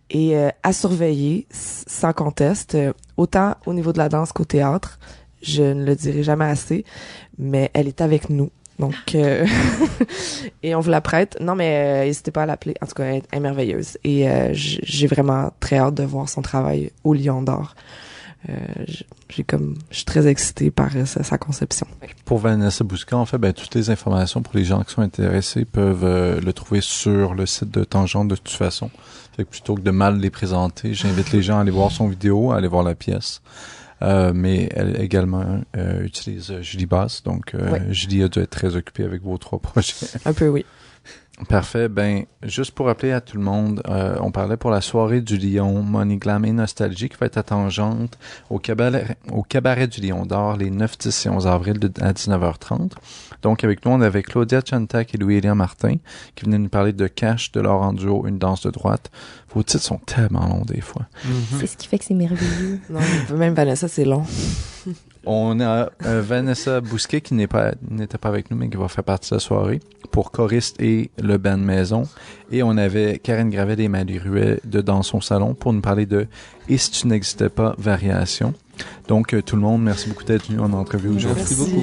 et à surveiller, sans conteste, autant au niveau de la danse qu'au théâtre. Je ne le dirai jamais assez, mais elle est avec nous. Donc, et on vous la prête. Non, mais n'hésitez pas à l'appeler. En tout cas, elle est merveilleuse. Et j'ai vraiment très hâte de voir son travail au Lion d'Or. Je suis très excitée par sa conception. Pour Vanessa Bousquet, en fait, toutes les informations pour les gens qui sont intéressés peuvent le trouver sur le site de Tangente de toute façon. Fait que plutôt que de mal les présenter, j'invite les gens à aller voir son vidéo, à aller voir la pièce. Mais elle également utilise Julie Basse, donc Julie a dû être très occupée avec vos 3 projets. Un peu, oui. Parfait. Juste pour rappeler à tout le monde, on parlait pour la soirée du Lion, Money Glam et Nostalgie qui va être à Tangente au cabaret du Lion d'Or les 9, 10 et 11 avril à 19h30. Donc avec nous, on avait Claudia Chantak et Louis-Élian Martin qui venaient nous parler de Cash, de Laurent Duo, Une danse de droite. Vos titres sont tellement longs des fois. Mm-hmm. C'est ce qui fait que c'est merveilleux. Non, même Vanessa, c'est long. On a Vanessa Bousquet qui n'était pas avec nous, mais qui va faire partie de la soirée pour choriste et le band maison. Et on avait Karine Gravel et Marie Ruet de Dans son salon pour nous parler de Et si tu n'existais pas, variation. Donc tout le monde, merci beaucoup d'être venu en entrevue aujourd'hui. Merci beaucoup.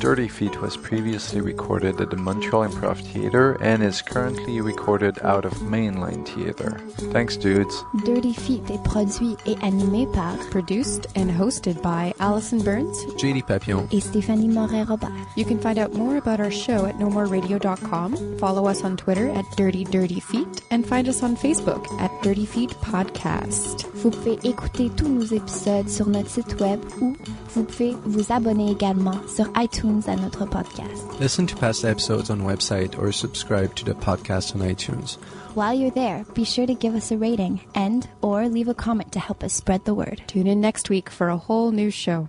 Dirty Feet was previously recorded at the Montreal Improv Theatre and is currently recorded out of Mainline Theatre. Thanks, dudes. Dirty Feet est produit et animé par, produced and hosted by Allison Burns, JD Papillon, et Stéphanie Moret-Robert. You can find out more about our show at nomoreradio.com, follow us on Twitter at Dirty Feet, and find us on Facebook at Dirty Feet Podcast. Vous pouvez écouter tous nos épisodes sur notre site web ou vous pouvez vous abonner également sur iTunes à notre podcast. Listen to past episodes on website or subscribe to the podcast on iTunes. While you're there, be sure to give us a rating and or leave a comment to help us spread the word. Tune in next week for a whole new show.